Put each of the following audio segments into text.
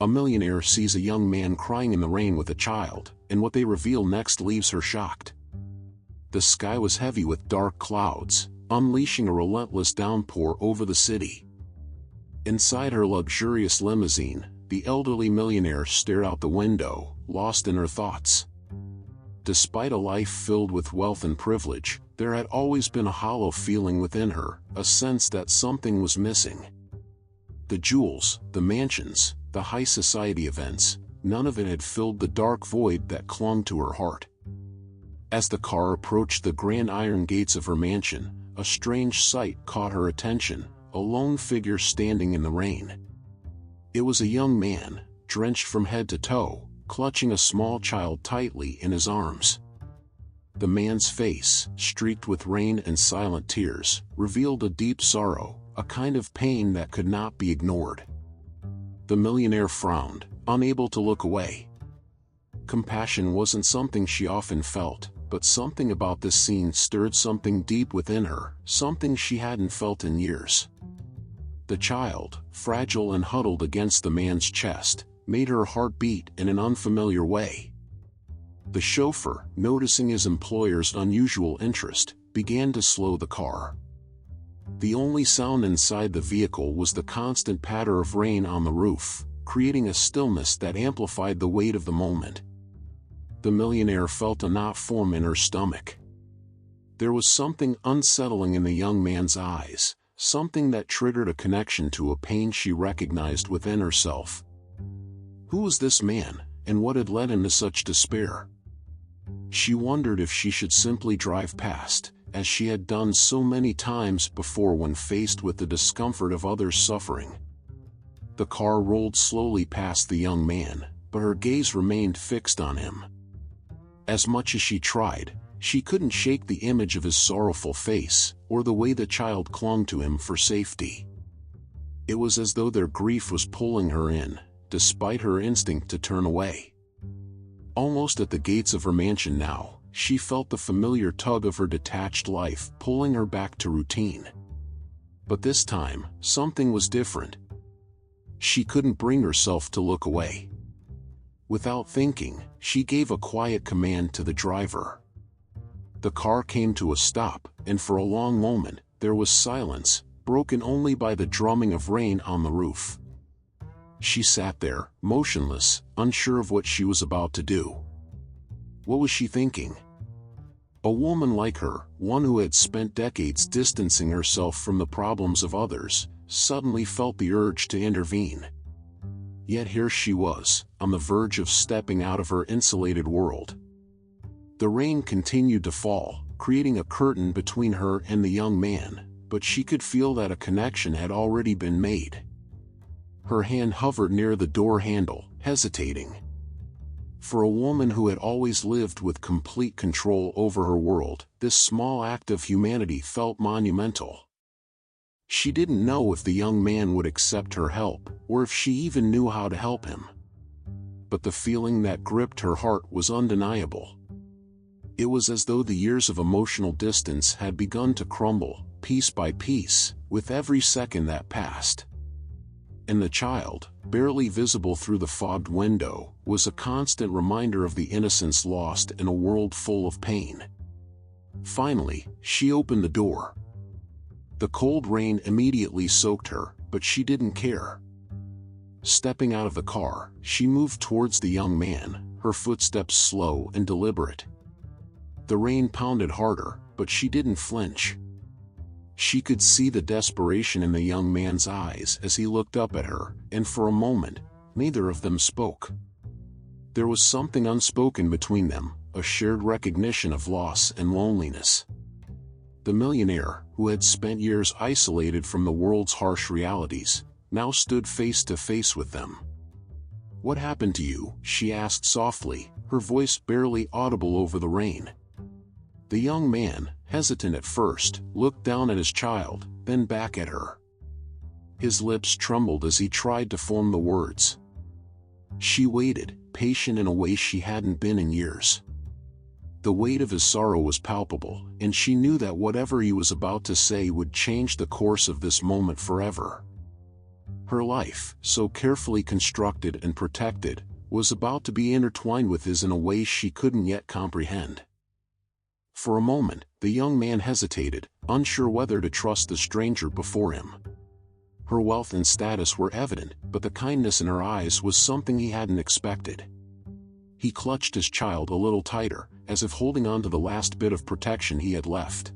A millionaire sees a young man crying in the rain with a child, and what they reveal next leaves her shocked. The sky was heavy with dark clouds, unleashing a relentless downpour over the city. Inside her luxurious limousine, the elderly millionaire stared out the window, lost in her thoughts. Despite a life filled with wealth and privilege, there had always been a hollow feeling within her, a sense that something was missing. The jewels, the mansions, the high society events, none of it had filled the dark void that clung to her heart. As the car approached the grand iron gates of her mansion, a strange sight caught her attention, a lone figure standing in the rain. It was a young man, drenched from head to toe, clutching a small child tightly in his arms. The man's face, streaked with rain and silent tears, revealed a deep sorrow, a kind of pain that could not be ignored. The millionaire frowned, unable to look away. Compassion wasn't something she often felt, but something about this scene stirred something deep within her, something she hadn't felt in years. The child, fragile and huddled against the man's chest, made her heart beat in an unfamiliar way. The chauffeur, noticing his employer's unusual interest, began to slow the car. The only sound inside the vehicle was the constant patter of rain on the roof, creating a stillness that amplified the weight of the moment. The millionaire felt a knot form in her stomach. There was something unsettling in the young man's eyes, something that triggered a connection to a pain she recognized within herself. Who was this man, and what had led him to such despair? She wondered if she should simply drive past, as she had done so many times before when faced with the discomfort of others' suffering. The car rolled slowly past the young man, but her gaze remained fixed on him. As much as she tried, she couldn't shake the image of his sorrowful face, or the way the child clung to him for safety. It was as though their grief was pulling her in, despite her instinct to turn away. Almost at the gates of her mansion now, she felt the familiar tug of her detached life pulling her back to routine. But this time, something was different. She couldn't bring herself to look away. Without thinking, she gave a quiet command to the driver. The car came to a stop, and for a long moment, there was silence, broken only by the drumming of rain on the roof. She sat there, motionless, unsure of what she was about to do. What was she thinking? A woman like her, one who had spent decades distancing herself from the problems of others, suddenly felt the urge to intervene. Yet here she was, on the verge of stepping out of her insulated world. The rain continued to fall, creating a curtain between her and the young man, but she could feel that a connection had already been made. Her hand hovered near the door handle, hesitating. For a woman who had always lived with complete control over her world, this small act of humanity felt monumental. She didn't know if the young man would accept her help, or if she even knew how to help him. But the feeling that gripped her heart was undeniable. It was as though the years of emotional distance had begun to crumble, piece by piece, with every second that passed. And the child, barely visible through the fogged window, was a constant reminder of the innocence lost in a world full of pain. Finally, she opened the door. The cold rain immediately soaked her, but she didn't care. Stepping out of the car, she moved towards the young man, her footsteps slow and deliberate. The rain pounded harder, but she didn't flinch. She could see the desperation in the young man's eyes as he looked up at her, and for a moment, neither of them spoke. There was something unspoken between them, a shared recognition of loss and loneliness. The millionaire, who had spent years isolated from the world's harsh realities, now stood face to face with them. "What happened to you?" she asked softly, her voice barely audible over the rain. The young man, hesitant at first, looked down at his child, then back at her. His lips trembled as he tried to form the words. She waited, patient in a way she hadn't been in years. The weight of his sorrow was palpable, and she knew that whatever he was about to say would change the course of this moment forever. Her life, so carefully constructed and protected, was about to be intertwined with his in a way she couldn't yet comprehend. For a moment, the young man hesitated, unsure whether to trust the stranger before him. Her wealth and status were evident, but the kindness in her eyes was something he hadn't expected. He clutched his child a little tighter, as if holding on to the last bit of protection he had left.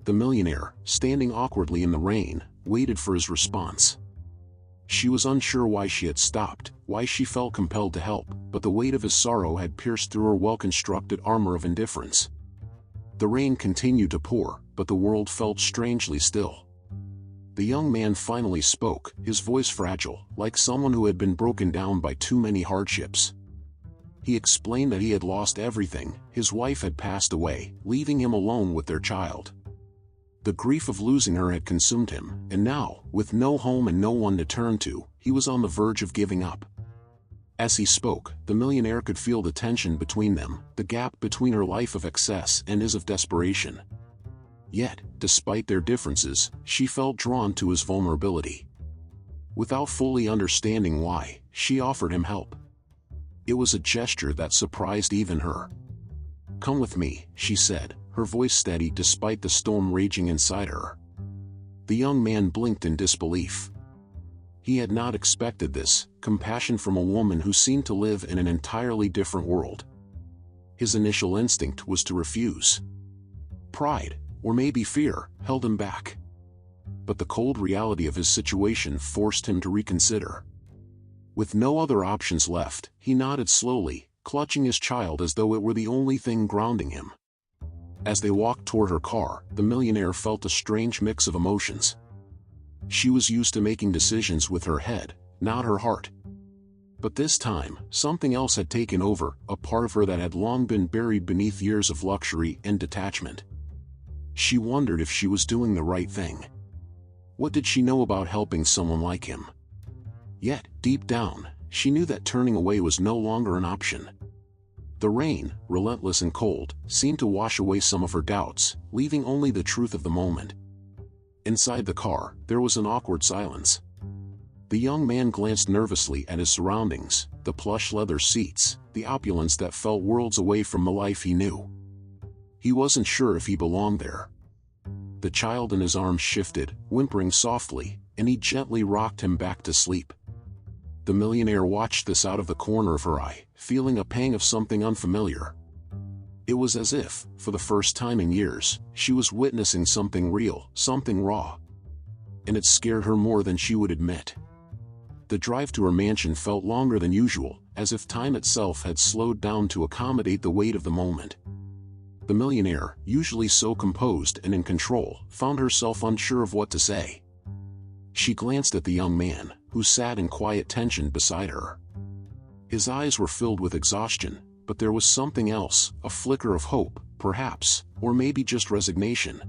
The millionaire, standing awkwardly in the rain, waited for his response. She was unsure why she had stopped, why she felt compelled to help, but the weight of his sorrow had pierced through her well-constructed armor of indifference. The rain continued to pour, but the world felt strangely still. The young man finally spoke, his voice fragile, like someone who had been broken down by too many hardships. He explained that he had lost everything. His wife had passed away, leaving him alone with their child. The grief of losing her had consumed him, and now, with no home and no one to turn to, he was on the verge of giving up. As he spoke, the millionaire could feel the tension between them, the gap between her life of excess and his of desperation. Yet, despite their differences, she felt drawn to his vulnerability. Without fully understanding why, she offered him help. It was a gesture that surprised even her. "Come with me," she said, her voice steady despite the storm raging inside her. The young man blinked in disbelief. He had not expected this compassion from a woman who seemed to live in an entirely different world. His initial instinct was to refuse. Pride, or maybe fear, held him back. But the cold reality of his situation forced him to reconsider. With no other options left, he nodded slowly, clutching his child as though it were the only thing grounding him. As they walked toward her car, the millionaire felt a strange mix of emotions. She was used to making decisions with her head, not her heart. But this time, something else had taken over, a part of her that had long been buried beneath years of luxury and detachment. She wondered if she was doing the right thing. What did she know about helping someone like him? Yet, deep down, she knew that turning away was no longer an option. The rain, relentless and cold, seemed to wash away some of her doubts, leaving only the truth of the moment. Inside the car, there was an awkward silence. The young man glanced nervously at his surroundings, the plush leather seats, the opulence that felt worlds away from the life he knew. He wasn't sure if he belonged there. The child in his arms shifted, whimpering softly, and he gently rocked him back to sleep. The millionaire watched this out of the corner of her eye, feeling a pang of something unfamiliar. It was as if, for the first time in years, she was witnessing something real, something raw. And it scared her more than she would admit. The drive to her mansion felt longer than usual, as if time itself had slowed down to accommodate the weight of the moment. The millionaire, usually so composed and in control, found herself unsure of what to say. She glanced at the young man, who sat in quiet tension beside her. His eyes were filled with exhaustion, but there was something else, a flicker of hope, perhaps, or maybe just resignation.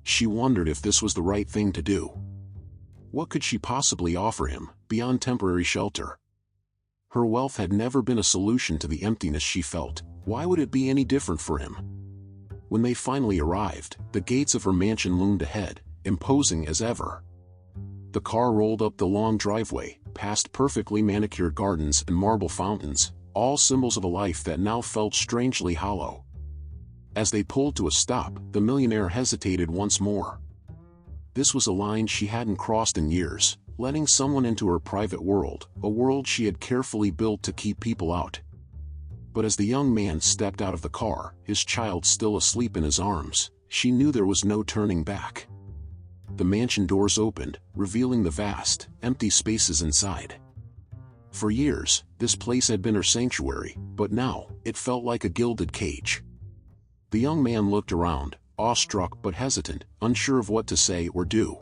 She wondered if this was the right thing to do. What could she possibly offer him, beyond temporary shelter? Her wealth had never been a solution to the emptiness she felt. Why would it be any different for him? When they finally arrived, the gates of her mansion loomed ahead, imposing as ever. The car rolled up the long driveway, past perfectly manicured gardens and marble fountains, all symbols of a life that now felt strangely hollow. As they pulled to a stop, the millionaire hesitated once more. This was a line she hadn't crossed in years, letting someone into her private world, a world she had carefully built to keep people out. But as the young man stepped out of the car, his child still asleep in his arms, she knew there was no turning back. The mansion doors opened, revealing the vast, empty spaces inside. For years, this place had been her sanctuary, but now, it felt like a gilded cage. The young man looked around, awestruck but hesitant, unsure of what to say or do.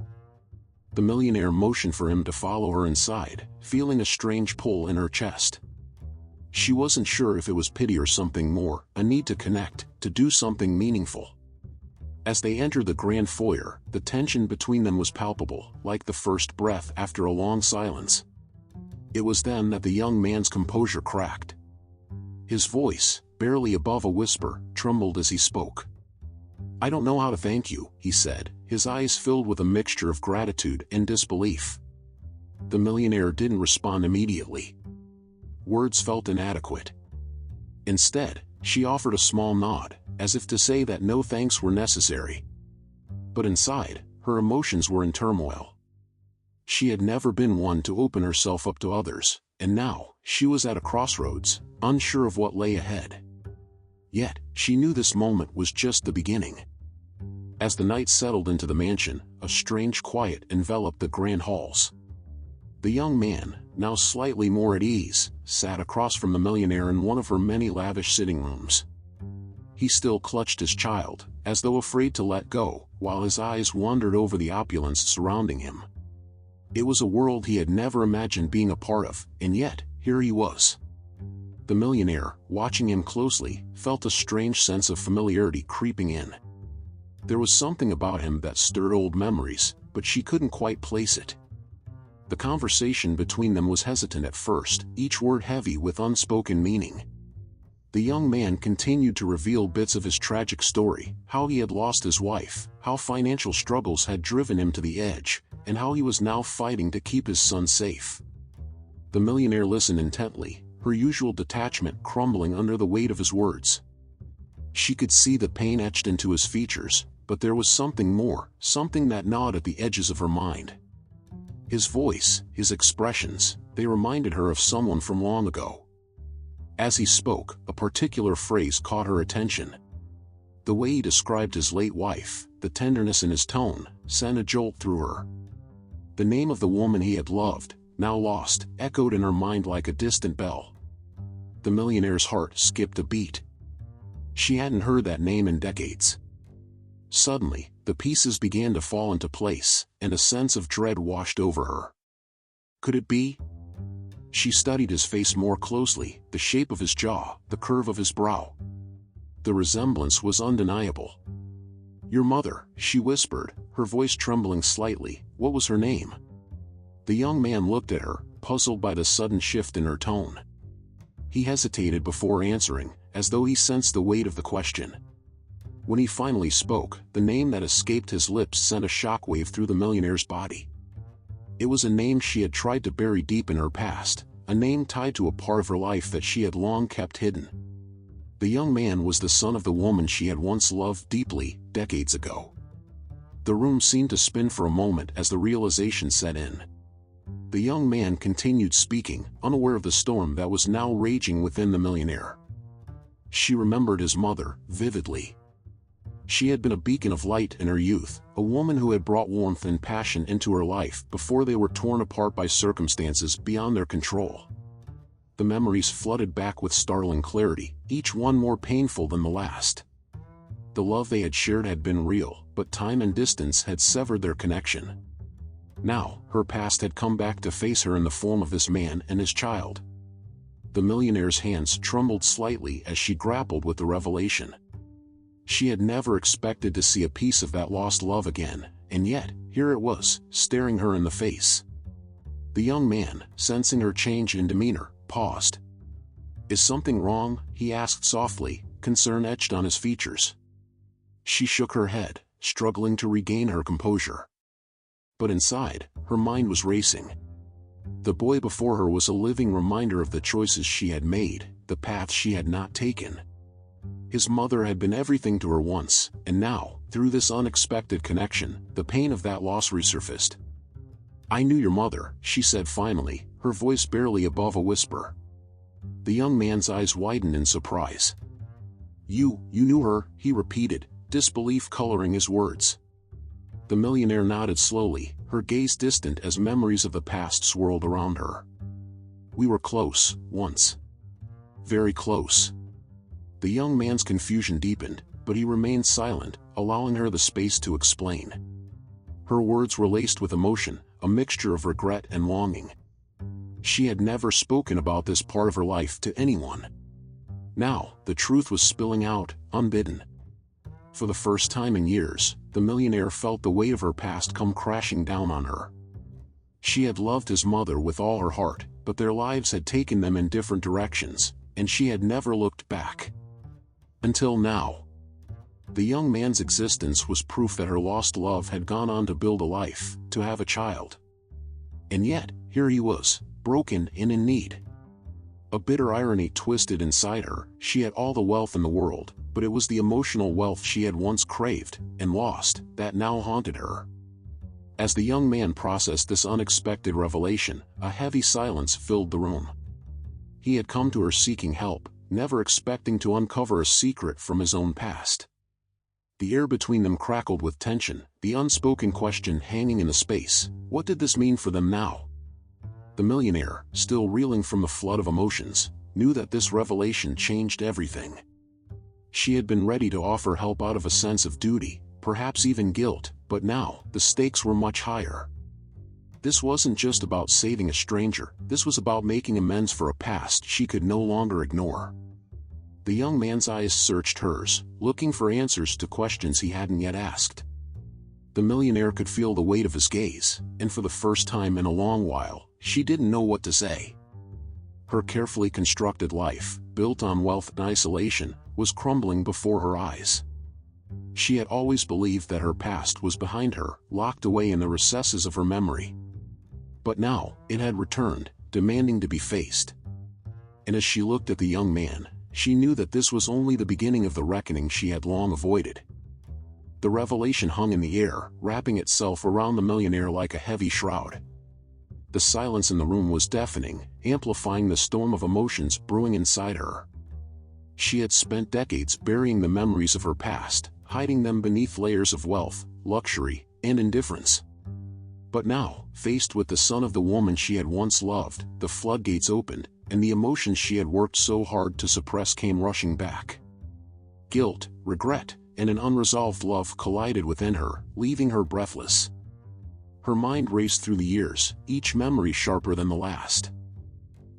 The millionaire motioned for him to follow her inside, feeling a strange pull in her chest. She wasn't sure if it was pity or something more, a need to connect, to do something meaningful. As they entered the grand foyer, the tension between them was palpable, like the first breath after a long silence. It was then that the young man's composure cracked. His voice, barely above a whisper, trembled as he spoke. "I don't know how to thank you," he said, his eyes filled with a mixture of gratitude and disbelief. The millionaire didn't respond immediately. Words felt inadequate. Instead, she offered a small nod, as if to say that no thanks were necessary. But inside, her emotions were in turmoil. She had never been one to open herself up to others, and now, she was at a crossroads, unsure of what lay ahead. Yet, she knew this moment was just the beginning. As the night settled into the mansion, a strange quiet enveloped the grand halls. The young man, now slightly more at ease, sat across from the millionaire in one of her many lavish sitting rooms. He still clutched his child, as though afraid to let go, while his eyes wandered over the opulence surrounding him. It was a world he had never imagined being a part of, and yet, here he was. The millionaire, watching him closely, felt a strange sense of familiarity creeping in. There was something about him that stirred old memories, but she couldn't quite place it. The conversation between them was hesitant at first, each word heavy with unspoken meaning. The young man continued to reveal bits of his tragic story, how he had lost his wife, how financial struggles had driven him to the edge, and how he was now fighting to keep his son safe. The millionaire listened intently, her usual detachment crumbling under the weight of his words. She could see the pain etched into his features, but there was something more, something that gnawed at the edges of her mind. His voice, his expressions, they reminded her of someone from long ago. As he spoke, a particular phrase caught her attention. The way he described his late wife, the tenderness in his tone, sent a jolt through her. The name of the woman he had loved, now lost, echoed in her mind like a distant bell. The millionaire's heart skipped a beat. She hadn't heard that name in decades. Suddenly, the pieces began to fall into place, and a sense of dread washed over her. Could it be? She studied his face more closely, the shape of his jaw, the curve of his brow. The resemblance was undeniable. "Your mother," she whispered, her voice trembling slightly. "What was her name?" The young man looked at her, puzzled by the sudden shift in her tone. He hesitated before answering, as though he sensed the weight of the question. When he finally spoke, the name that escaped his lips sent a shockwave through the millionaire's body. It was a name she had tried to bury deep in her past, a name tied to a part of her life that she had long kept hidden. The young man was the son of the woman she had once loved deeply, decades ago. The room seemed to spin for a moment as the realization set in. The young man continued speaking, unaware of the storm that was now raging within the millionaire. She remembered his mother, vividly. She had been a beacon of light in her youth, a woman who had brought warmth and passion into her life before they were torn apart by circumstances beyond their control. The memories flooded back with startling clarity, each one more painful than the last. The love they had shared had been real, but time and distance had severed their connection. Now, her past had come back to face her in the form of this man and his child. The millionaire's hands trembled slightly as she grappled with the revelation. She had never expected to see a piece of that lost love again, and yet, here it was, staring her in the face. The young man, sensing her change in demeanor, paused. "Is something wrong?" he asked softly, concern etched on his features. She shook her head, struggling to regain her composure. But inside, her mind was racing. The boy before her was a living reminder of the choices she had made, the path she had not taken. His mother had been everything to her once, and now, through this unexpected connection, the pain of that loss resurfaced. "I knew your mother," she said finally, her voice barely above a whisper. The young man's eyes widened in surprise. You knew her," he repeated, disbelief coloring his words. The millionaire nodded slowly, her gaze distant as memories of the past swirled around her. "We were close, once. Very close." The young man's confusion deepened, but he remained silent, allowing her the space to explain. Her words were laced with emotion, a mixture of regret and longing. She had never spoken about this part of her life to anyone. Now, the truth was spilling out, unbidden. For the first time in years, the millionaire felt the weight of her past come crashing down on her. She had loved his mother with all her heart, but their lives had taken them in different directions, and she had never looked back. Until now. The young man's existence was proof that her lost love had gone on to build a life, to have a child. And yet, here he was, broken and in need. A bitter irony twisted inside her. She had all the wealth in the world, but it was the emotional wealth she had once craved and lost that now haunted her. As the young man processed this unexpected revelation, a heavy silence filled the room. He had come to her seeking help, never expecting to uncover a secret from his own past. The air between them crackled with tension, the unspoken question hanging in the space: what did this mean for them now? The millionaire, still reeling from the flood of emotions, knew that this revelation changed everything. She had been ready to offer help out of a sense of duty, perhaps even guilt, but now, the stakes were much higher. This wasn't just about saving a stranger, this was about making amends for a past she could no longer ignore. The young man's eyes searched hers, looking for answers to questions he hadn't yet asked. The millionaire could feel the weight of his gaze, and for the first time in a long while, she didn't know what to say. Her carefully constructed life, built on wealth and isolation, was crumbling before her eyes. She had always believed that her past was behind her, locked away in the recesses of her memory. But now, it had returned, demanding to be faced. And as she looked at the young man, she knew that this was only the beginning of the reckoning she had long avoided. The revelation hung in the air, wrapping itself around the millionaire like a heavy shroud. The silence in the room was deafening, amplifying the storm of emotions brewing inside her. She had spent decades burying the memories of her past, hiding them beneath layers of wealth, luxury, and indifference. But now, faced with the son of the woman she had once loved, the floodgates opened, and the emotions she had worked so hard to suppress came rushing back. Guilt, regret, and an unresolved love collided within her, leaving her breathless. Her mind raced through the years, each memory sharper than the last.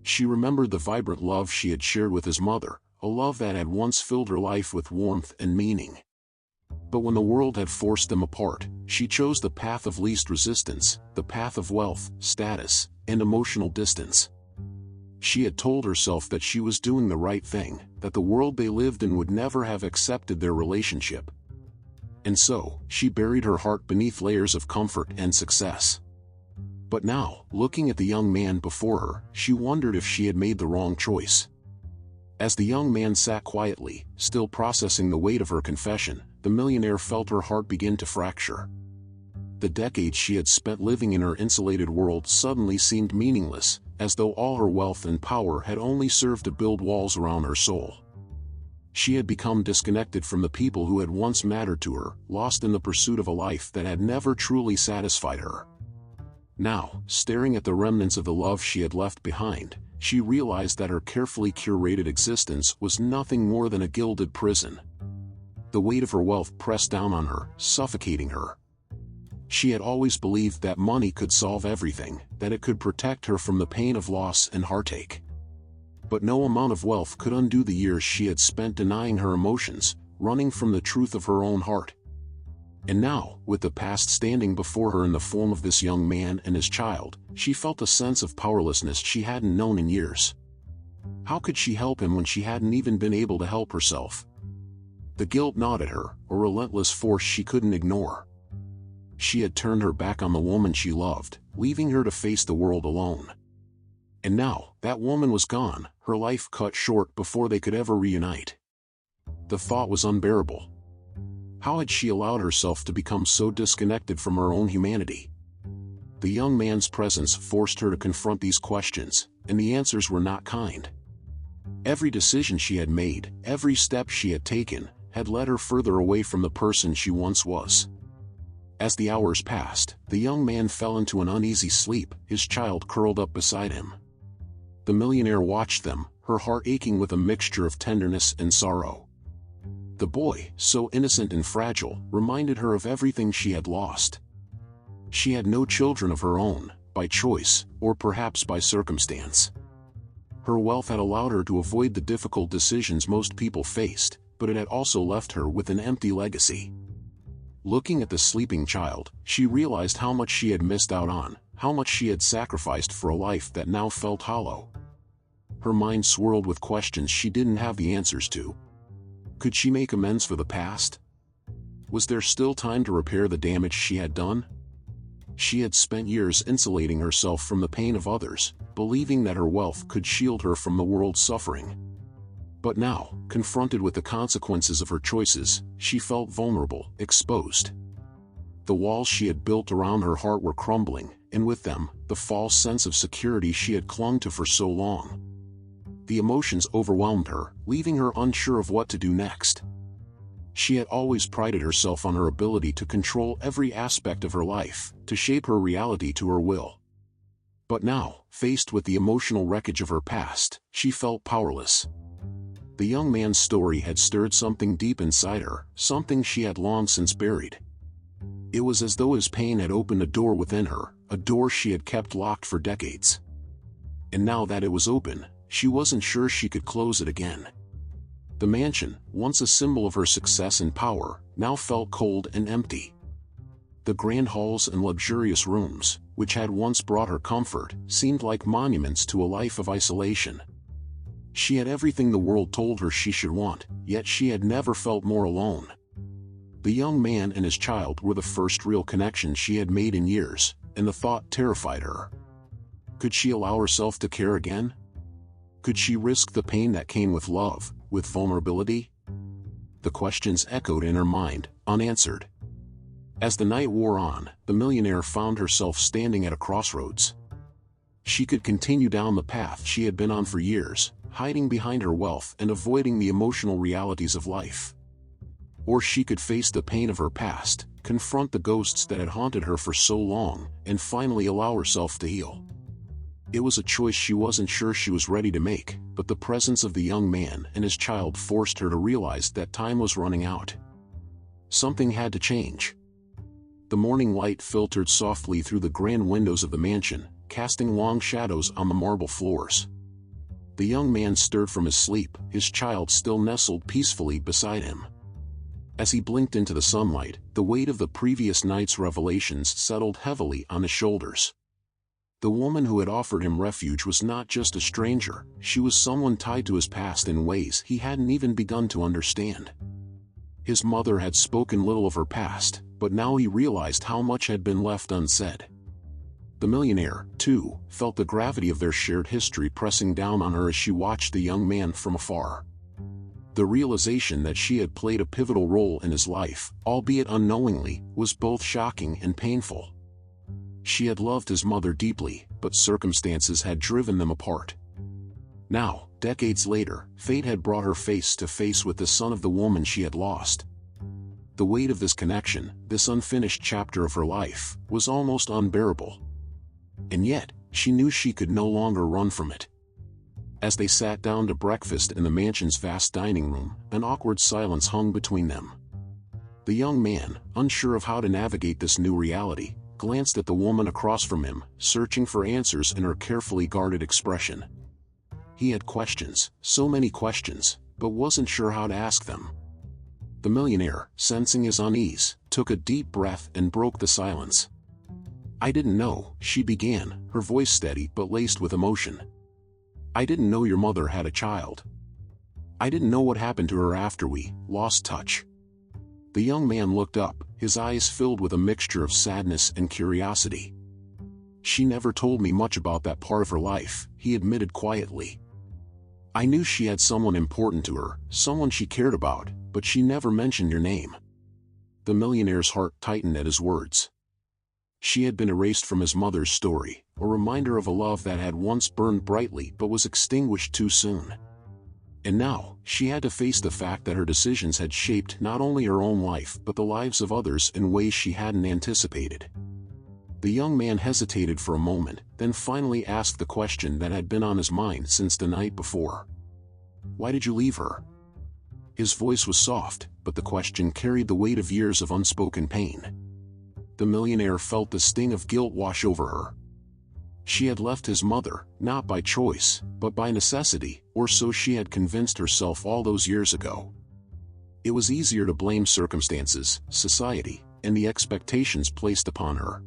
She remembered the vibrant love she had shared with his mother, a love that had once filled her life with warmth and meaning. But when the world had forced them apart, she chose the path of least resistance, the path of wealth, status, and emotional distance. She had told herself that she was doing the right thing, that the world they lived in would never have accepted their relationship. And so, she buried her heart beneath layers of comfort and success. But now, looking at the young man before her, she wondered if she had made the wrong choice. As the young man sat quietly, still processing the weight of her confession, the millionaire felt her heart begin to fracture. The decades she had spent living in her insulated world suddenly seemed meaningless, as though all her wealth and power had only served to build walls around her soul. She had become disconnected from the people who had once mattered to her, lost in the pursuit of a life that had never truly satisfied her. Now, staring at the remnants of the love she had left behind, she realized that her carefully curated existence was nothing more than a gilded prison. The weight of her wealth pressed down on her, suffocating her. She had always believed that money could solve everything, that it could protect her from the pain of loss and heartache. But no amount of wealth could undo the years she had spent denying her emotions, running from the truth of her own heart. And now, with the past standing before her in the form of this young man and his child, she felt a sense of powerlessness she hadn't known in years. How could she help him when she hadn't even been able to help herself? The guilt gnawed at her, a relentless force she couldn't ignore. She had turned her back on the woman she loved, leaving her to face the world alone. And now, that woman was gone, her life cut short before they could ever reunite. The thought was unbearable. How had she allowed herself to become so disconnected from her own humanity? The young man's presence forced her to confront these questions, and the answers were not kind. Every decision she had made, every step she had taken, had led her further away from the person she once was. As the hours passed, the young man fell into an uneasy sleep, his child curled up beside him. The millionaire watched them, her heart aching with a mixture of tenderness and sorrow. The boy, so innocent and fragile, reminded her of everything she had lost. She had no children of her own, by choice, or perhaps by circumstance. Her wealth had allowed her to avoid the difficult decisions most people faced, but it had also left her with an empty legacy. Looking at the sleeping child, she realized how much she had missed out on, how much she had sacrificed for a life that now felt hollow. Her mind swirled with questions she didn't have the answers to. Could she make amends for the past? Was there still time to repair the damage she had done? She had spent years insulating herself from the pain of others, believing that her wealth could shield her from the world's suffering. But now, confronted with the consequences of her choices, she felt vulnerable, exposed. The walls she had built around her heart were crumbling, and with them, the false sense of security she had clung to for so long. The emotions overwhelmed her, leaving her unsure of what to do next. She had always prided herself on her ability to control every aspect of her life, to shape her reality to her will. But now, faced with the emotional wreckage of her past, she felt powerless. The young man's story had stirred something deep inside her, something she had long since buried. It was as though his pain had opened a door within her, a door she had kept locked for decades. And now that it was open, she wasn't sure she could close it again. The mansion, once a symbol of her success and power, now felt cold and empty. The grand halls and luxurious rooms, which had once brought her comfort, seemed like monuments to a life of isolation. She had everything the world told her she should want, yet she had never felt more alone. The young man and his child were the first real connection she had made in years, and the thought terrified her. Could she allow herself to care again? Could she risk the pain that came with love, with vulnerability? The questions echoed in her mind, unanswered. As the night wore on, the millionaire found herself standing at a crossroads. She could continue down the path she had been on for years, hiding behind her wealth and avoiding the emotional realities of life. Or she could face the pain of her past, confront the ghosts that had haunted her for so long, and finally allow herself to heal. It was a choice she wasn't sure she was ready to make, but the presence of the young man and his child forced her to realize that time was running out. Something had to change. The morning light filtered softly through the grand windows of the mansion, casting long shadows on the marble floors. The young man stirred from his sleep, his child still nestled peacefully beside him. As he blinked into the sunlight, the weight of the previous night's revelations settled heavily on his shoulders. The woman who had offered him refuge was not just a stranger, she was someone tied to his past in ways he hadn't even begun to understand. His mother had spoken little of her past, but now he realized how much had been left unsaid. The millionaire, too, felt the gravity of their shared history pressing down on her as she watched the young man from afar. The realization that she had played a pivotal role in his life, albeit unknowingly, was both shocking and painful. She had loved his mother deeply, but circumstances had driven them apart. Now, decades later, fate had brought her face to face with the son of the woman she had lost. The weight of this connection, this unfinished chapter of her life, was almost unbearable. And yet, she knew she could no longer run from it. As they sat down to breakfast in the mansion's vast dining room, an awkward silence hung between them. The young man, unsure of how to navigate this new reality, glanced at the woman across from him, searching for answers in her carefully guarded expression. He had questions, so many questions, but wasn't sure how to ask them. The millionaire, sensing his unease, took a deep breath and broke the silence. "I didn't know," she began, her voice steady but laced with emotion. "I didn't know your mother had a child. I didn't know what happened to her after we lost touch." The young man looked up, his eyes filled with a mixture of sadness and curiosity. "She never told me much about that part of her life," he admitted quietly. "I knew she had someone important to her, someone she cared about, but she never mentioned your name." The millionaire's heart tightened at his words. She had been erased from his mother's story, a reminder of a love that had once burned brightly but was extinguished too soon. And now, she had to face the fact that her decisions had shaped not only her own life but the lives of others in ways she hadn't anticipated. The young man hesitated for a moment, then finally asked the question that had been on his mind since the night before. "Why did you leave her?" His voice was soft, but the question carried the weight of years of unspoken pain. The millionaire felt the sting of guilt wash over her. She had left his mother, not by choice, but by necessity, or so she had convinced herself all those years ago. It was easier to blame circumstances, society, and the expectations placed upon her.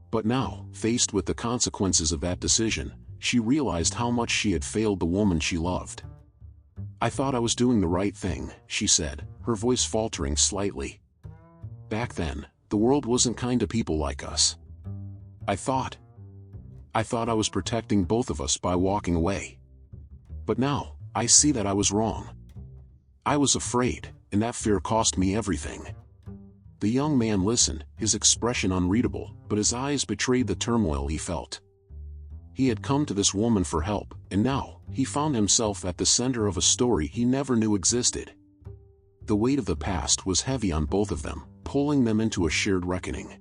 But now, faced with the consequences of that decision, she realized how much she had failed the woman she loved. "I thought I was doing the right thing," she said, her voice faltering slightly. "Back then, the world wasn't kind to people like us. I thought I was protecting both of us by walking away. But now, I see that I was wrong. I was afraid, and that fear cost me everything." The young man listened, his expression unreadable, but his eyes betrayed the turmoil he felt. He had come to this woman for help, and now, he found himself at the center of a story he never knew existed. The weight of the past was heavy on both of them, pulling them into a shared reckoning.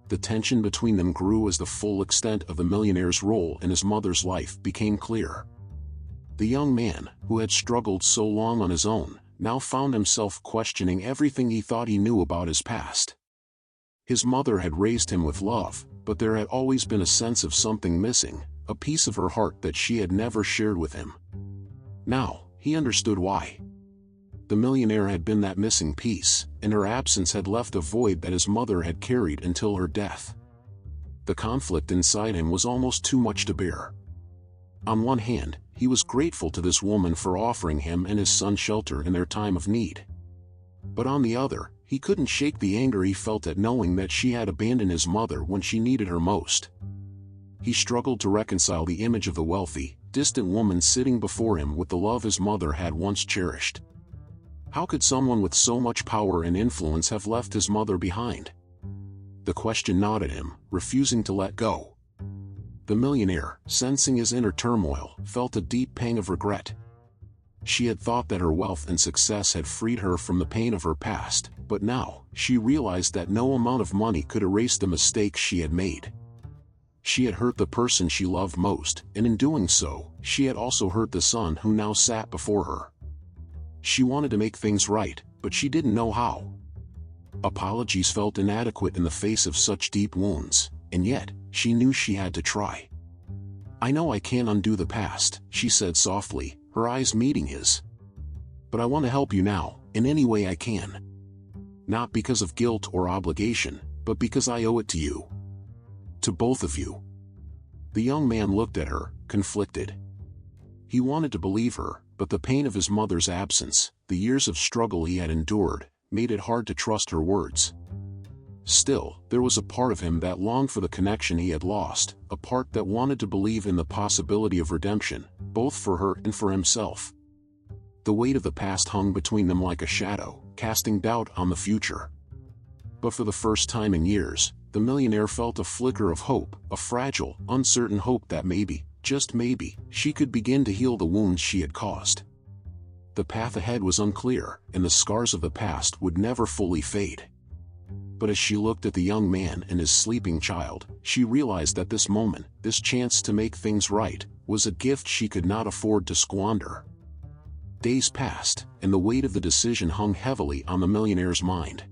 The tension between them grew as the full extent of the millionaire's role in his mother's life became clear. The young man, who had struggled so long on his own, now found himself questioning everything he thought he knew about his past. His mother had raised him with love, but there had always been a sense of something missing, a piece of her heart that she had never shared with him. Now, he understood why. The millionaire had been that missing piece, and her absence had left a void that his mother had carried until her death. The conflict inside him was almost too much to bear. On one hand, he was grateful to this woman for offering him and his son shelter in their time of need. But on the other, he couldn't shake the anger he felt at knowing that she had abandoned his mother when she needed her most. He struggled to reconcile the image of the wealthy, distant woman sitting before him with the love his mother had once cherished. How could someone with so much power and influence have left his mother behind? The question gnawed at him, refusing to let go. The millionaire, sensing his inner turmoil, felt a deep pang of regret. She had thought that her wealth and success had freed her from the pain of her past, but now, she realized that no amount of money could erase the mistakes she had made. She had hurt the person she loved most, and in doing so, she had also hurt the son who now sat before her. She wanted to make things right, but she didn't know how. Apologies felt inadequate in the face of such deep wounds, and yet, she knew she had to try. "I know I can't undo the past," she said softly, her eyes meeting his. "But I want to help you now, in any way I can. Not because of guilt or obligation, but because I owe it to you. To both of you." The young man looked at her, conflicted. He wanted to believe her, but the pain of his mother's absence, the years of struggle he had endured, made it hard to trust her words. Still, there was a part of him that longed for the connection he had lost, a part that wanted to believe in the possibility of redemption, both for her and for himself. The weight of the past hung between them like a shadow, casting doubt on the future. But for the first time in years, the millionaire felt a flicker of hope, a fragile, uncertain hope that maybe, just maybe, she could begin to heal the wounds she had caused. The path ahead was unclear, and the scars of the past would never fully fade. But as she looked at the young man and his sleeping child, she realized that this moment, this chance to make things right, was a gift she could not afford to squander. Days passed, and the weight of the decision hung heavily on the millionaire's mind.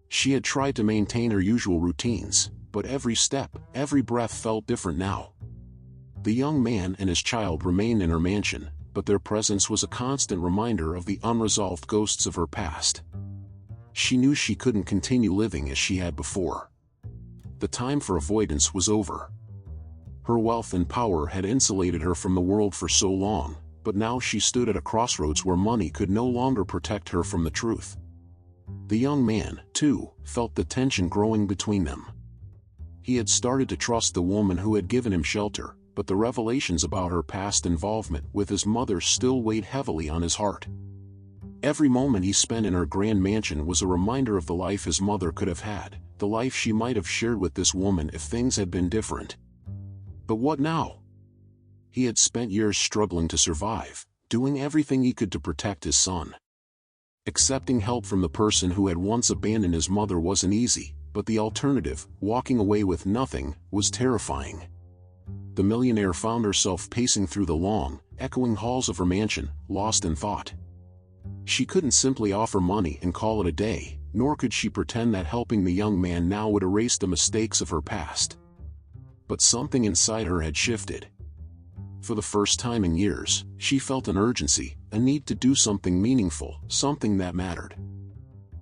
She had tried to maintain her usual routines, but every step, every breath felt different now. The young man and his child remained in her mansion, but their presence was a constant reminder of the unresolved ghosts of her past. She knew she couldn't continue living as she had before. The time for avoidance was over. Her wealth and power had insulated her from the world for so long, but now she stood at a crossroads where money could no longer protect her from the truth. The young man, too, felt the tension growing between them. He had started to trust the woman who had given him shelter, but the revelations about her past involvement with his mother still weighed heavily on his heart. Every moment he spent in her grand mansion was a reminder of the life his mother could have had, the life she might have shared with this woman if things had been different. But what now? He had spent years struggling to survive, doing everything he could to protect his son. Accepting help from the person who had once abandoned his mother wasn't easy, but the alternative, walking away with nothing, was terrifying. The millionaire found herself pacing through the long, echoing halls of her mansion, lost in thought. She couldn't simply offer money and call it a day, nor could she pretend that helping the young man now would erase the mistakes of her past. But something inside her had shifted. For the first time in years, she felt an urgency, a need to do something meaningful, something that mattered.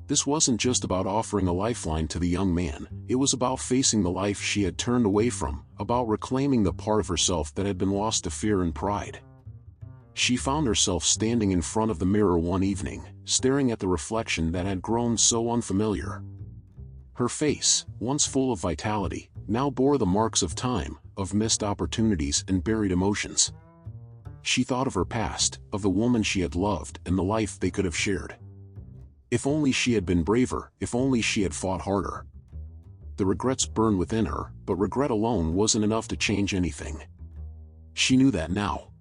This wasn't just about offering a lifeline to the young man, it was about facing the life she had turned away from, about reclaiming the part of herself that had been lost to fear and pride. She found herself standing in front of the mirror one evening, staring at the reflection that had grown so unfamiliar. Her face, once full of vitality, now bore the marks of time, of missed opportunities and buried emotions. She thought of her past, of the woman she had loved and the life they could have shared. If only she had been braver, if only she had fought harder. The regrets burned within her, but regret alone wasn't enough to change anything. She knew that now.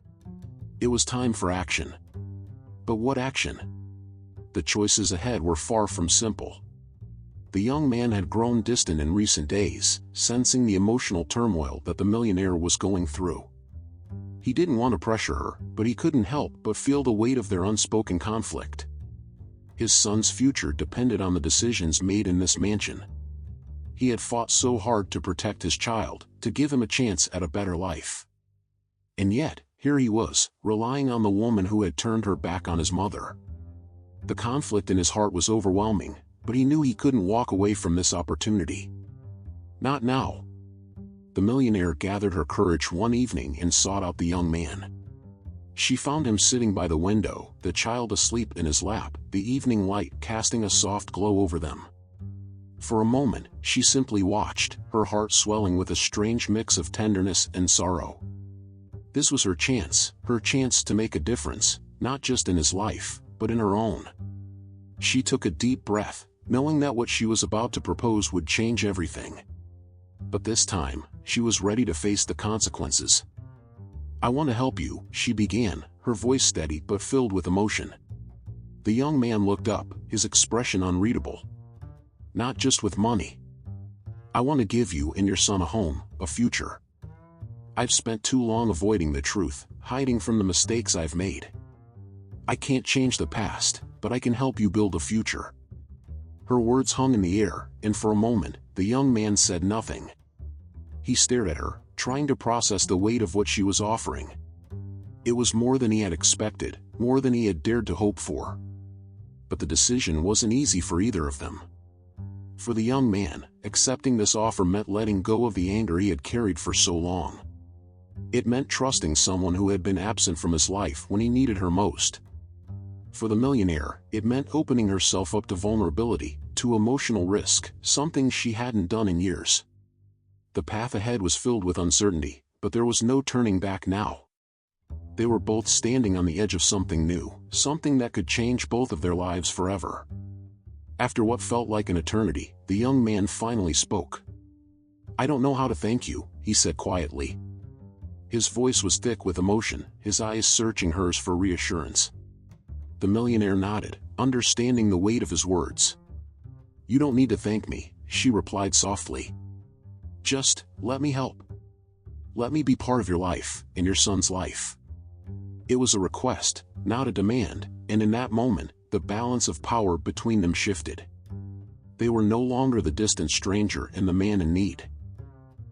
It was time for action. But what action? The choices ahead were far from simple. The young man had grown distant in recent days, sensing the emotional turmoil that the millionaire was going through. He didn't want to pressure her, but he couldn't help but feel the weight of their unspoken conflict. His son's future depended on the decisions made in this mansion. He had fought so hard to protect his child, to give him a chance at a better life. And yet, here he was, relying on the woman who had turned her back on his mother. The conflict in his heart was overwhelming, but he knew he couldn't walk away from this opportunity. Not now. The millionaire gathered her courage one evening and sought out the young man. She found him sitting by the window, the child asleep in his lap, the evening light casting a soft glow over them. For a moment, she simply watched, her heart swelling with a strange mix of tenderness and sorrow. This was her chance to make a difference, not just in his life, but in her own. She took a deep breath, knowing that what she was about to propose would change everything. But this time, she was ready to face the consequences. "I want to help you," she began, her voice steady but filled with emotion. The young man looked up, his expression unreadable. "Not just with money. I want to give you and your son a home, a future. I've spent too long avoiding the truth, hiding from the mistakes I've made. I can't change the past, but I can help you build a future." Her words hung in the air, and for a moment, the young man said nothing. He stared at her, trying to process the weight of what she was offering. It was more than he had expected, more than he had dared to hope for. But the decision wasn't easy for either of them. For the young man, accepting this offer meant letting go of the anger he had carried for so long. It meant trusting someone who had been absent from his life when he needed her most. For the millionaire, it meant opening herself up to vulnerability, to emotional risk, something she hadn't done in years. The path ahead was filled with uncertainty, but there was no turning back now. They were both standing on the edge of something new, something that could change both of their lives forever. After what felt like an eternity, the young man finally spoke. "I don't know how to thank you," he said quietly. His voice was thick with emotion, his eyes searching hers for reassurance. The millionaire nodded, understanding the weight of his words. "You don't need to thank me," she replied softly. "Just, let me help. Let me be part of your life, and your son's life." It was a request, not a demand, and in that moment, the balance of power between them shifted. They were no longer the distant stranger and the man in need.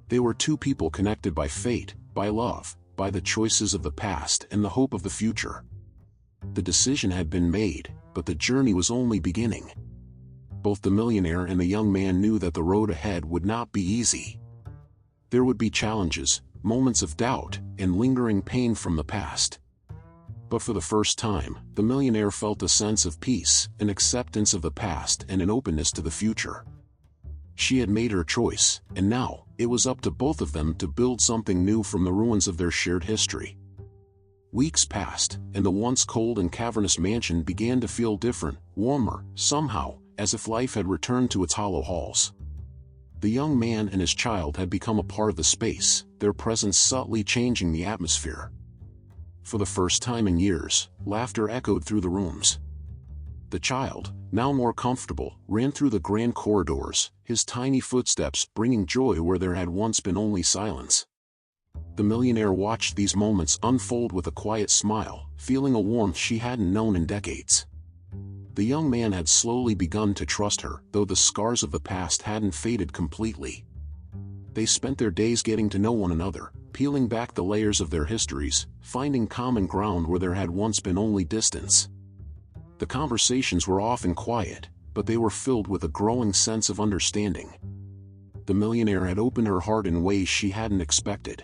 They were two people connected by fate, by love, by the choices of the past and the hope of the future. The decision had been made, but the journey was only beginning. Both the millionaire and the young man knew that the road ahead would not be easy. There would be challenges, moments of doubt, and lingering pain from the past. But for the first time, the millionaire felt a sense of peace, an acceptance of the past and an openness to the future. She had made her choice, and now, it was up to both of them to build something new from the ruins of their shared history. Weeks passed, and the once cold and cavernous mansion began to feel different, warmer, somehow, as if life had returned to its hollow halls. The young man and his child had become a part of the space, their presence subtly changing the atmosphere. For the first time in years, laughter echoed through the rooms. The child, now more comfortable, ran through the grand corridors, his tiny footsteps bringing joy where there had once been only silence. The millionaire watched these moments unfold with a quiet smile, feeling a warmth she hadn't known in decades. The young man had slowly begun to trust her, though the scars of the past hadn't faded completely. They spent their days getting to know one another, peeling back the layers of their histories, finding common ground where there had once been only distance. The conversations were often quiet, but they were filled with a growing sense of understanding. The millionaire had opened her heart in ways she hadn't expected.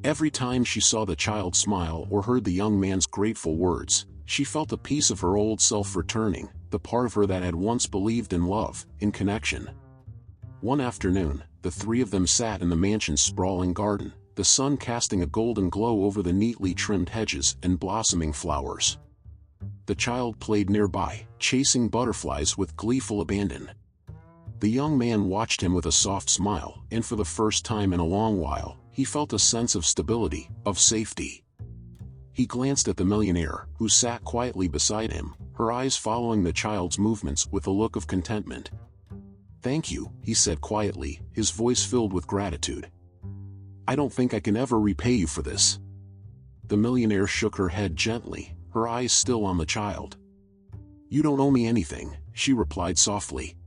Every time she saw the child smile or heard the young man's grateful words, she felt a piece of her old self returning, the part of her that had once believed in love, in connection. One afternoon, the three of them sat in the mansion's sprawling garden, the sun casting a golden glow over the neatly trimmed hedges and blossoming flowers. The child played nearby, chasing butterflies with gleeful abandon. The young man watched him with a soft smile, and for the first time in a long while, he felt a sense of stability, of safety. He glanced at the millionaire, who sat quietly beside him, her eyes following the child's movements with a look of contentment. "Thank you," he said quietly, his voice filled with gratitude. "I don't think I can ever repay you for this." The millionaire shook her head gently, her eyes still on the child. "You don't owe me anything," she replied softly.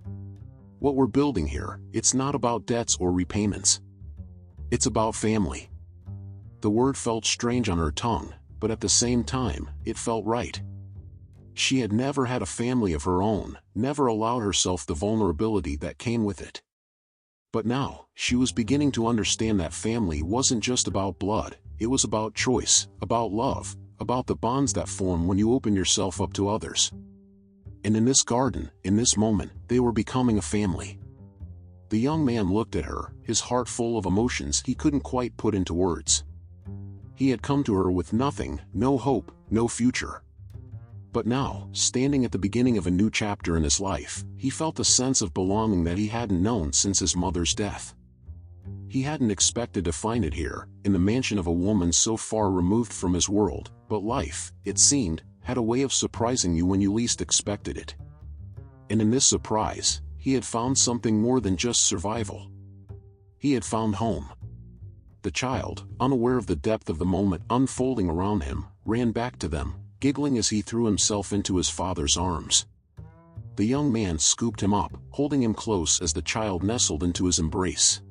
"What we're building here, it's not about debts or repayments. It's about family." The word felt strange on her tongue, but at the same time, it felt right. She had never had a family of her own, never allowed herself the vulnerability that came with it. But now, she was beginning to understand that family wasn't just about blood, it was about choice, about love, about the bonds that form when you open yourself up to others. And in this garden, in this moment, they were becoming a family. The young man looked at her, his heart full of emotions he couldn't quite put into words. He had come to her with nothing, no hope, no future. But now, standing at the beginning of a new chapter in his life, he felt a sense of belonging that he hadn't known since his mother's death. He hadn't expected to find it here, in the mansion of a woman so far removed from his world, but life, it seemed, had a way of surprising you when you least expected it. And in this surprise, he had found something more than just survival. He had found home. The child, unaware of the depth of the moment unfolding around him, ran back to them, giggling as he threw himself into his father's arms. The young man scooped him up, holding him close as the child nestled into his embrace.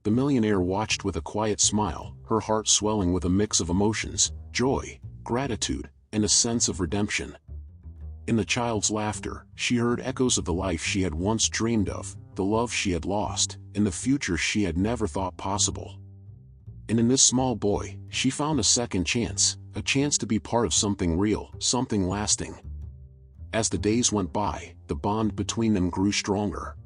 The millionaire watched with a quiet smile, her heart swelling with a mix of emotions, joy, gratitude, and a sense of redemption. In the child's laughter, she heard echoes of the life she had once dreamed of, the love she had lost, and the future she had never thought possible. And in this small boy, she found a second chance, a chance to be part of something real, something lasting. As the days went by, the bond between them grew stronger.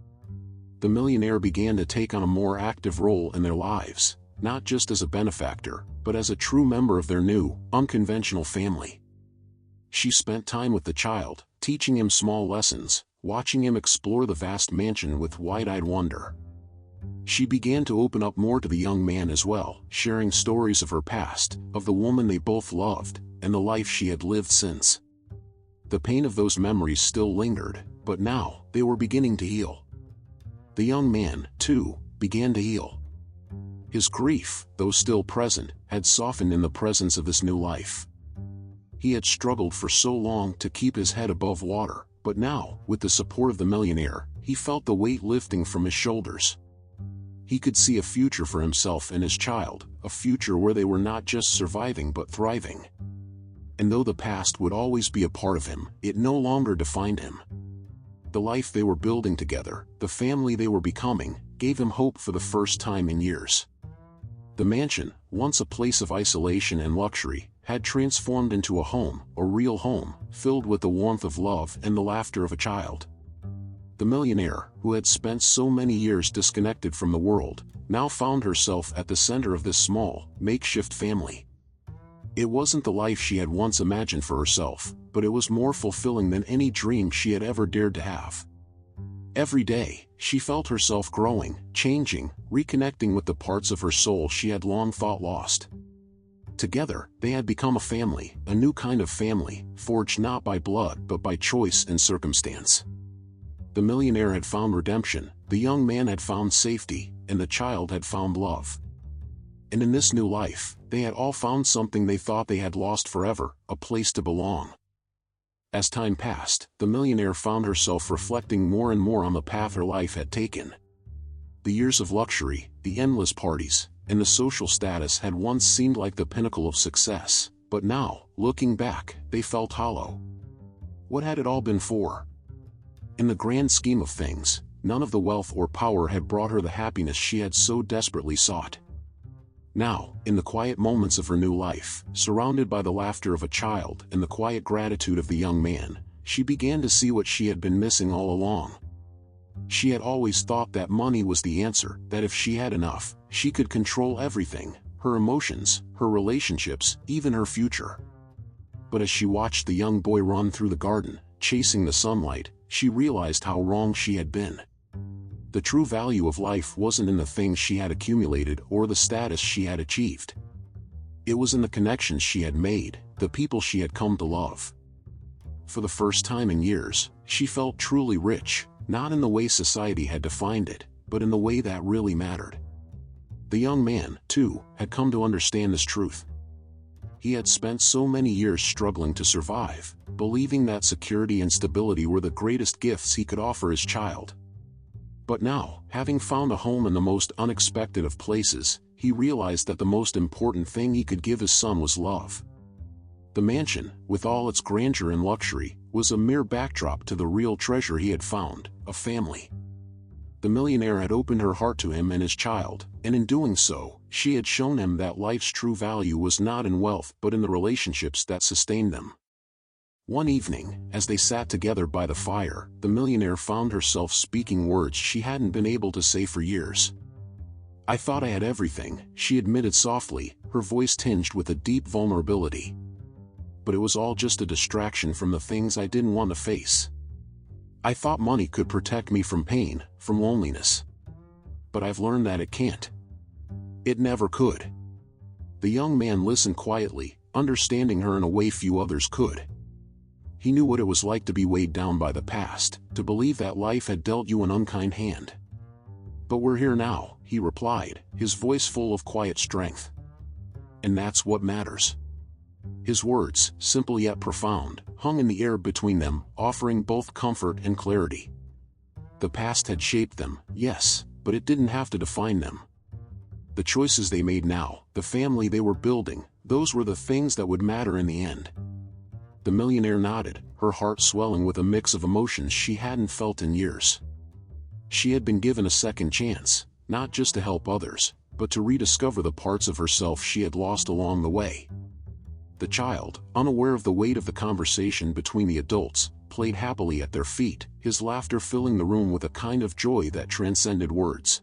The millionaire began to take on a more active role in their lives, not just as a benefactor, but as a true member of their new, unconventional family. She spent time with the child, teaching him small lessons, watching him explore the vast mansion with wide-eyed wonder. She began to open up more to the young man as well, sharing stories of her past, of the woman they both loved, and the life she had lived since. The pain of those memories still lingered, but now, they were beginning to heal. The young man, too, began to heal. His grief, though still present, had softened in the presence of this new life. He had struggled for so long to keep his head above water, but now, with the support of the millionaire, he felt the weight lifting from his shoulders. He could see a future for himself and his child, a future where they were not just surviving but thriving. And though the past would always be a part of him, it no longer defined him. The life they were building together, the family they were becoming, gave him hope for the first time in years. The mansion, once a place of isolation and luxury, had transformed into a home, a real home, filled with the warmth of love and the laughter of a child. The millionaire, who had spent so many years disconnected from the world, now found herself at the center of this small, makeshift family. It wasn't the life she had once imagined for herself, but it was more fulfilling than any dream she had ever dared to have. Every day, she felt herself growing, changing, reconnecting with the parts of her soul she had long thought lost. Together, they had become a family, a new kind of family, forged not by blood but by choice and circumstance. The millionaire had found redemption, the young man had found safety, and the child had found love. And in this new life, they had all found something they thought they had lost forever, a place to belong. As time passed, the millionaire found herself reflecting more and more on the path her life had taken. The years of luxury, the endless parties, and the social status had once seemed like the pinnacle of success, but now, looking back, they felt hollow. What had it all been for? In the grand scheme of things, none of the wealth or power had brought her the happiness she had so desperately sought. Now, in the quiet moments of her new life, surrounded by the laughter of a child and the quiet gratitude of the young man, she began to see what she had been missing all along. She had always thought that money was the answer, that if she had enough, she could control everything, her emotions, her relationships, even her future. But as she watched the young boy run through the garden, chasing the sunlight, she realized how wrong she had been. The true value of life wasn't in the things she had accumulated or the status she had achieved. It was in the connections she had made, the people she had come to love. For the first time in years, she felt truly rich, not in the way society had defined it, but in the way that really mattered. The young man, too, had come to understand this truth. He had spent so many years struggling to survive, believing that security and stability were the greatest gifts he could offer his child. But now, having found a home in the most unexpected of places, he realized that the most important thing he could give his son was love. The mansion, with all its grandeur and luxury, was a mere backdrop to the real treasure he had found, a family. The millionaire had opened her heart to him and his child, and in doing so, she had shown him that life's true value was not in wealth but in the relationships that sustained them. One evening, as they sat together by the fire, the millionaire found herself speaking words she hadn't been able to say for years. "I thought I had everything," she admitted softly, her voice tinged with a deep vulnerability. "But it was all just a distraction from the things I didn't want to face. I thought money could protect me from pain, from loneliness. But I've learned that it can't. It never could." The young man listened quietly, understanding her in a way few others could. He knew what it was like to be weighed down by the past, to believe that life had dealt you an unkind hand. "But we're here now," he replied, his voice full of quiet strength. "And that's what matters." His words, simple yet profound, hung in the air between them, offering both comfort and clarity. The past had shaped them, yes, but it didn't have to define them. The choices they made now, the family they were building, those were the things that would matter in the end. The millionaire nodded, her heart swelling with a mix of emotions she hadn't felt in years. She had been given a second chance, not just to help others, but to rediscover the parts of herself she had lost along the way. The child, unaware of the weight of the conversation between the adults, played happily at their feet, his laughter filling the room with a kind of joy that transcended words.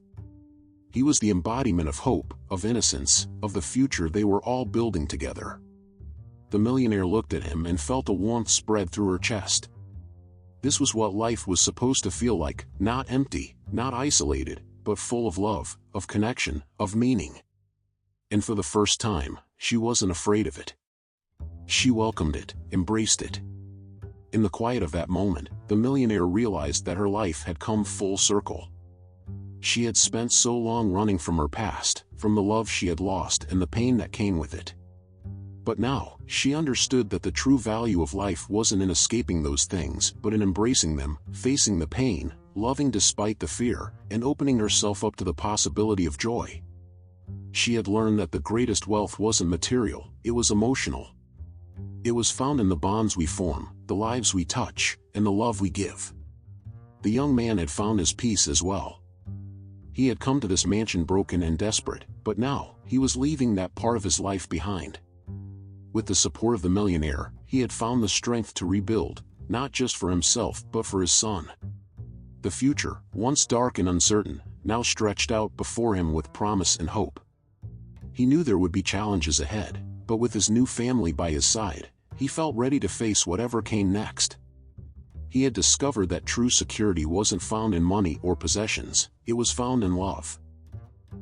He was the embodiment of hope, of innocence, of the future they were all building together. The millionaire looked at him and felt a warmth spread through her chest. This was what life was supposed to feel like, not empty, not isolated, but full of love, of connection, of meaning. And for the first time, she wasn't afraid of it. She welcomed it, embraced it. In the quiet of that moment, the millionaire realized that her life had come full circle. She had spent so long running from her past, from the love she had lost and the pain that came with it. But now, she understood that the true value of life wasn't in escaping those things but in embracing them, facing the pain, loving despite the fear, and opening herself up to the possibility of joy. She had learned that the greatest wealth wasn't material, it was emotional. It was found in the bonds we form, the lives we touch, and the love we give. The young man had found his peace as well. He had come to this mansion broken and desperate, but now, he was leaving that part of his life behind. With the support of the millionaire, he had found the strength to rebuild, not just for himself but for his son. The future, once dark and uncertain, now stretched out before him with promise and hope. He knew there would be challenges ahead, but with his new family by his side, he felt ready to face whatever came next. He had discovered that true security wasn't found in money or possessions, it was found in love.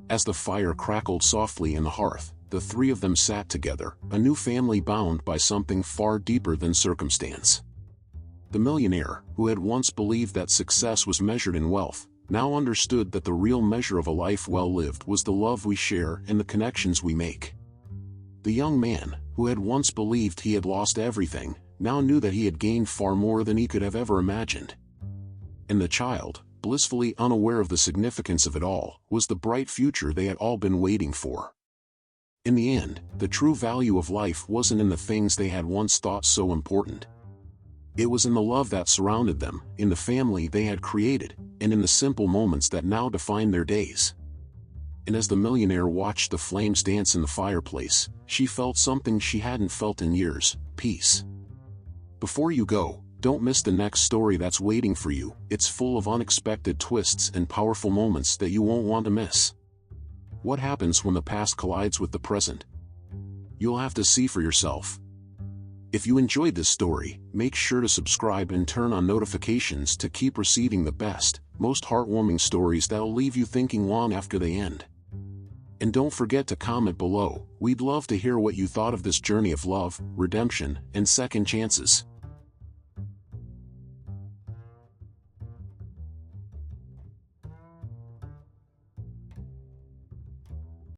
As the fire crackled softly in the hearth, the three of them sat together, a new family bound by something far deeper than circumstance. The millionaire, who had once believed that success was measured in wealth, now understood that the real measure of a life well lived was the love we share and the connections we make. The young man, who had once believed he had lost everything, now knew that he had gained far more than he could have ever imagined. And the child, blissfully unaware of the significance of it all, was the bright future they had all been waiting for. In the end, the true value of life wasn't in the things they had once thought so important. It was in the love that surrounded them, in the family they had created, and in the simple moments that now defined their days. And as the millionaire watched the flames dance in the fireplace, she felt something she hadn't felt in years: peace. "Before you go, Don't miss the next story that's waiting for you. It's full of unexpected twists and powerful moments that you won't want to miss. What happens when the past collides with the present? You'll have to see for yourself. If you enjoyed this story, make sure to subscribe and turn on notifications to keep receiving the best, most heartwarming stories that'll leave you thinking long after they end. And don't forget to comment below. We'd love to hear what you thought of this journey of love, redemption, and second chances.